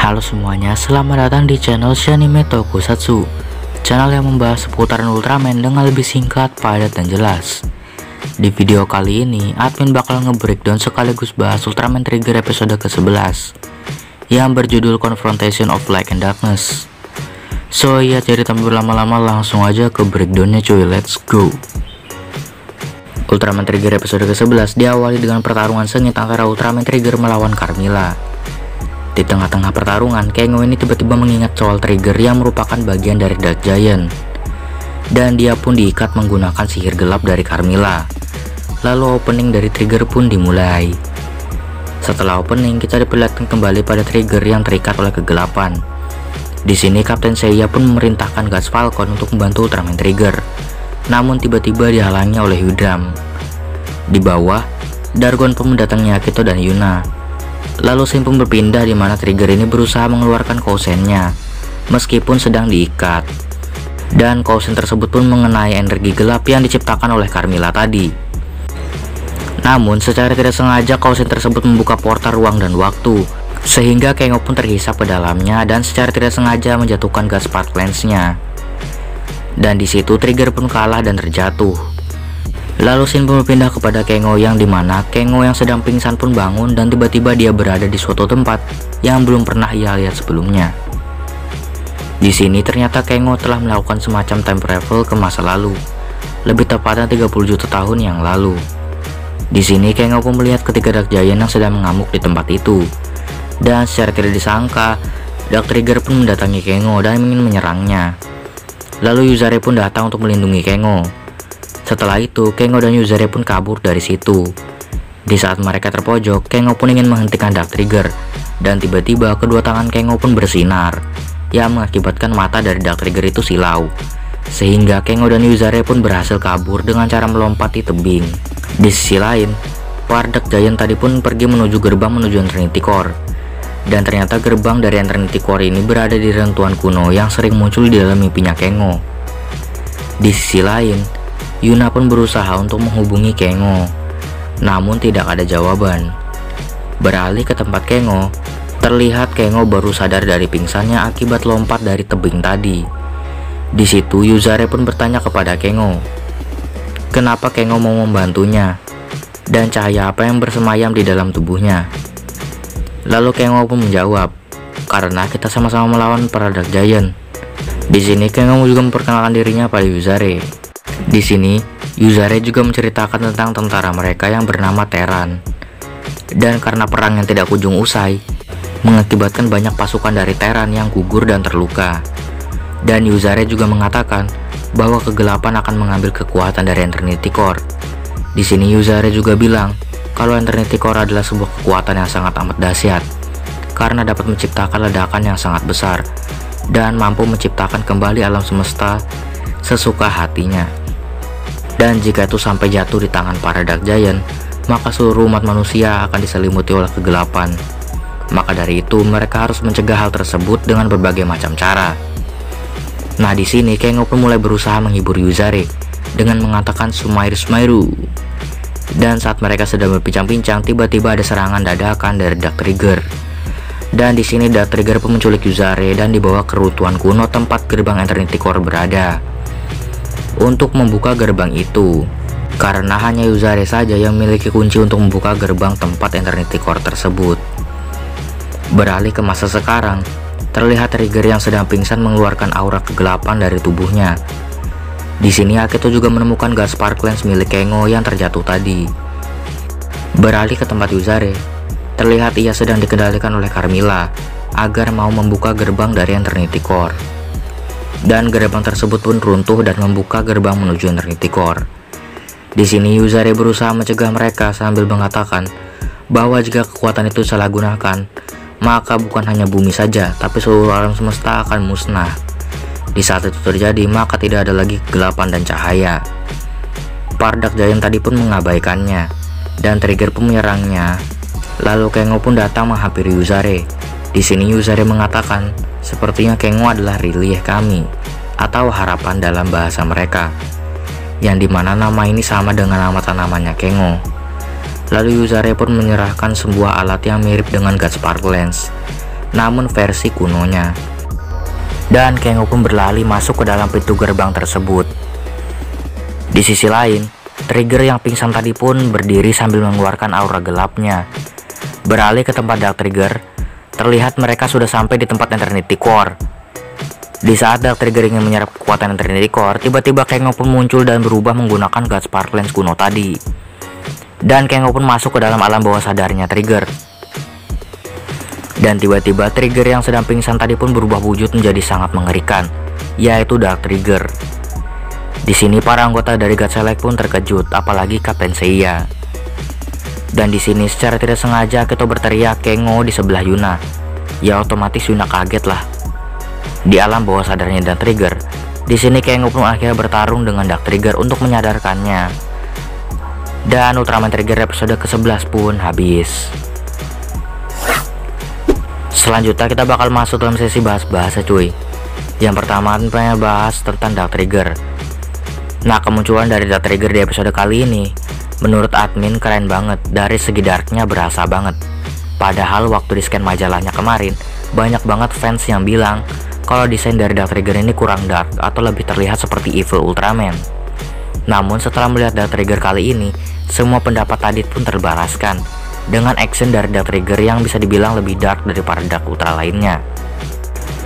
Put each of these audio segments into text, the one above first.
Halo semuanya, selamat datang di channel Shanime Tokusatsu, channel yang membahas seputaran Ultraman dengan lebih singkat, padat, dan jelas. Di video kali ini, admin bakal nge-breakdown sekaligus bahas Ultraman Trigger episode ke-11 yang berjudul Confrontation of Light and Darkness. So ya, jadi tanpa berlama-lama langsung aja ke breakdownnya cuy, let's go. Ultraman Trigger episode ke-11 diawali dengan pertarungan sengit antara Ultraman Trigger melawan Carmilla. Di tengah-tengah pertarungan, Kengo ini tiba-tiba mengingat soal Trigger yang merupakan bagian dari Dark Giant, dan dia pun diikat menggunakan sihir gelap dari Carmilla. Lalu opening dari Trigger pun dimulai. Setelah opening, kita diperlihatkan kembali pada Trigger yang terikat oleh kegelapan. Di sini Kapten Seiya pun memerintahkan Gas Falcon untuk membantu Ultraman Trigger, namun tiba-tiba dihalangi oleh Hydram. Di bawah, Dargon pun mendatangi Akito dan Yuna. Lalu scene pun berpindah di mana Trigger ini berusaha mengeluarkan Kousennya meskipun sedang diikat, dan Kousen tersebut pun mengenai energi gelap yang diciptakan oleh Carmilla tadi. Namun secara tidak sengaja Kousen tersebut membuka portal ruang dan waktu, sehingga Kengo pun terhisap ke dalamnya dan secara tidak sengaja menjatuhkan gas spark lens-nya. Dan di situ Trigger pun kalah dan terjatuh. Lalu scene pun berpindah kepada Kengo yang dimana Kengo yang sedang pingsan pun bangun dan tiba-tiba dia berada di suatu tempat yang belum pernah ia lihat sebelumnya. Di sini ternyata Kengo telah melakukan semacam time travel ke masa lalu, lebih tepatnya 30 juta tahun yang lalu. Di sini Kengo pun melihat ketiga Dark Giant yang sedang mengamuk di tempat itu, dan secara tidak disangka Dark Trigger pun mendatangi Kengo dan ingin menyerangnya. Lalu Yuzare pun datang untuk melindungi Kengo. Setelah itu, Kengo dan Yuzare pun kabur dari situ. Di saat mereka terpojok, Kengo pun ingin menghentikan Dark Trigger, dan tiba-tiba kedua tangan Kengo pun bersinar, yang mengakibatkan mata dari Dark Trigger itu silau, sehingga Kengo dan Yuzare pun berhasil kabur dengan cara melompati tebing. Di sisi lain, para Dark Giant tadi pun pergi menuju gerbang menuju Eternity Core, dan ternyata gerbang dari Eternity Core ini berada di reruntuhan kuno yang sering muncul di dalam mimpinya Kengo. Di sisi lain, Yuna pun berusaha untuk menghubungi Kengo, namun tidak ada jawaban. Beralih ke tempat Kengo, terlihat Kengo baru sadar dari pingsannya akibat lompat dari tebing tadi. Di situ Yuzare pun bertanya kepada Kengo, kenapa Kengo mau membantunya, dan cahaya apa yang bersemayam di dalam tubuhnya. Lalu Kengo pun menjawab, karena kita sama-sama melawan para Dark Giant. Di sini Kengo juga memperkenalkan dirinya pada Yuzare. Di sini, Yuzare juga menceritakan tentang tentara mereka yang bernama Terran. Dan karena perang yang tidak kunjung usai, mengakibatkan banyak pasukan dari Terran yang gugur dan terluka. Dan Yuzare juga mengatakan bahwa kegelapan akan mengambil kekuatan dari Eternity Core. Di sini Yuzare juga bilang kalau Eternity Core adalah sebuah kekuatan yang sangat amat dahsyat, karena dapat menciptakan ledakan yang sangat besar dan mampu menciptakan kembali alam semesta sesuka hatinya. Dan jika itu sampai jatuh di tangan para Dark Giant, maka seluruh umat manusia akan diselimuti oleh kegelapan. Maka dari itu mereka harus mencegah hal tersebut dengan berbagai macam cara. Nah, di sini Kengo pun mulai berusaha menghibur Yuzare dengan mengatakan Sumairu. Dan saat mereka sedang berbincang-bincang, tiba-tiba ada serangan dadakan dari Dark Trigger. Dan di sini Dark Trigger pun menculik Yuzare dan dibawa ke runtuhan kuno tempat gerbang Eternity Core berada. Untuk membuka gerbang itu, karena hanya Yuzare saja yang memiliki kunci untuk membuka gerbang tempat Eternity Core tersebut. Beralih ke masa sekarang, terlihat Trigger yang sedang pingsan mengeluarkan aura kegelapan dari tubuhnya. Di sini Akito juga menemukan gas spark lens milik Kengo yang terjatuh tadi. Beralih ke tempat Yuzare, terlihat ia sedang dikendalikan oleh Carmilla agar mau membuka gerbang dari Eternity Core. Dan gerbang tersebut pun runtuh dan membuka gerbang menuju Eternity Core. Di sini Yuzare berusaha mencegah mereka sambil mengatakan bahwa jika kekuatan itu salah gunakan, maka bukan hanya bumi saja, tapi seluruh alam semesta akan musnah. Di saat itu terjadi, maka tidak ada lagi kegelapan dan cahaya. Para Dark Giant tadi pun mengabaikannya, dan Trigger pun menyerangnya. Lalu Kengo pun datang menghampiri Yuzare. Di sini Yuzare mengatakan, sepertinya Kengo adalah relief kami, atau harapan dalam bahasa mereka, yang dimana nama ini sama dengan nama tanamannya Kengo. Lalu Yuzare pun menyerahkan sebuah alat yang mirip dengan gas spark lens. namun versi kunonya. Dan Kengo pun berlari masuk ke dalam pintu gerbang tersebut. Di sisi lain, Trigger yang pingsan tadi pun berdiri sambil mengeluarkan aura gelapnya. Beralih ke tempat Dark Trigger, terlihat mereka sudah sampai di tempat Eternity Core. Di saat Dark Trigger ingin menyerap kekuatan Eternity Core, tiba-tiba Kengo pun muncul dan berubah menggunakan God Spark Lens kuno tadi. Dan Kengo pun masuk ke dalam alam bawah sadarnya Trigger. Dan tiba-tiba Trigger yang sedang pingsan tadi pun berubah wujud menjadi sangat mengerikan, yaitu Dark Trigger. Di sini para anggota dari God Select pun terkejut, apalagi Kapten Seiya. Dan di sini secara tidak sengaja Keto berteriak Kengo di sebelah Yuna. Ya otomatis Yuna kaget lah. Di alam bawah sadarnya Dark Trigger, di sini Kengo pun akhirnya bertarung dengan Dark Trigger untuk menyadarkannya. Dan Ultraman Trigger episode ke-11 pun habis. Selanjutnya kita bakal masuk dalam sesi bahas-bahasa cuy. Yang pertama pengen bahas tentang Dark Trigger. Nah, kemunculan dari Dark Trigger di episode kali ini menurut admin keren banget, dari segi darknya berasa banget. Padahal waktu di scan majalahnya kemarin, banyak banget fans yang bilang kalau desain dari Dark Trigger ini kurang dark atau lebih terlihat seperti Evil Ultraman. Namun setelah melihat Dark Trigger kali ini, semua pendapat tadi pun terbalaskan dengan action dari Dark Trigger yang bisa dibilang lebih dark daripada Dark Ultra lainnya.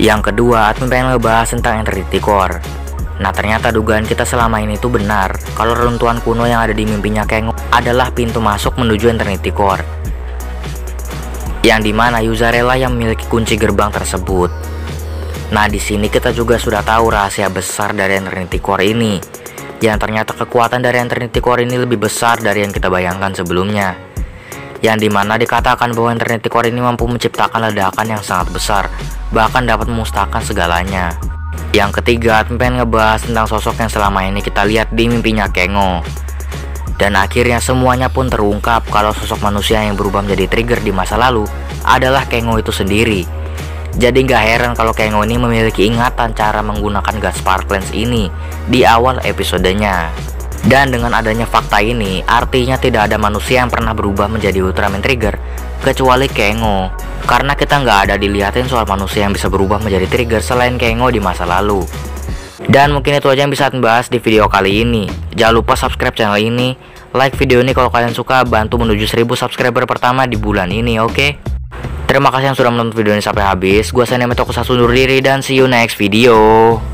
Yang kedua, admin pengen ngebahas tentang Eternity Core. Nah, ternyata dugaan kita selama ini tuh benar, kalau reruntuhan kuno yang ada di mimpinya Kengo adalah pintu masuk menuju Eternity Core, yang dimana Yuzarela yang memiliki kunci gerbang tersebut. Nah, di sini kita juga sudah tahu rahasia besar dari Eternity Core ini, yang ternyata kekuatan dari Eternity Core ini lebih besar dari yang kita bayangkan sebelumnya, yang dimana dikatakan bahwa Eternity Core ini mampu menciptakan ledakan yang sangat besar, bahkan dapat memusnahkan segalanya. Yang ketiga, pengen ngebahas tentang sosok yang selama ini kita lihat di mimpinya Kengo. Dan akhirnya semuanya pun terungkap kalau sosok manusia yang berubah menjadi Trigger di masa lalu adalah Kengo itu sendiri. Jadi gak heran kalau Kengo ini memiliki ingatan cara menggunakan God Spark Lens ini di awal episodenya. Dan dengan adanya fakta ini, artinya tidak ada manusia yang pernah berubah menjadi Ultraman Trigger kecuali Kengo. Karena kita nggak ada dilihatin soal manusia yang bisa berubah menjadi Trigger selain Kengo di masa lalu. Dan mungkin itu aja yang bisa dibahas di video kali ini. Jangan lupa subscribe channel ini, like video ini kalau kalian suka, bantu menuju 1000 subscriber pertama di bulan ini, oke? Terima kasih yang sudah menonton video ini sampai habis. Gua Sanemi Tokusatsu undur diri dan see you next video.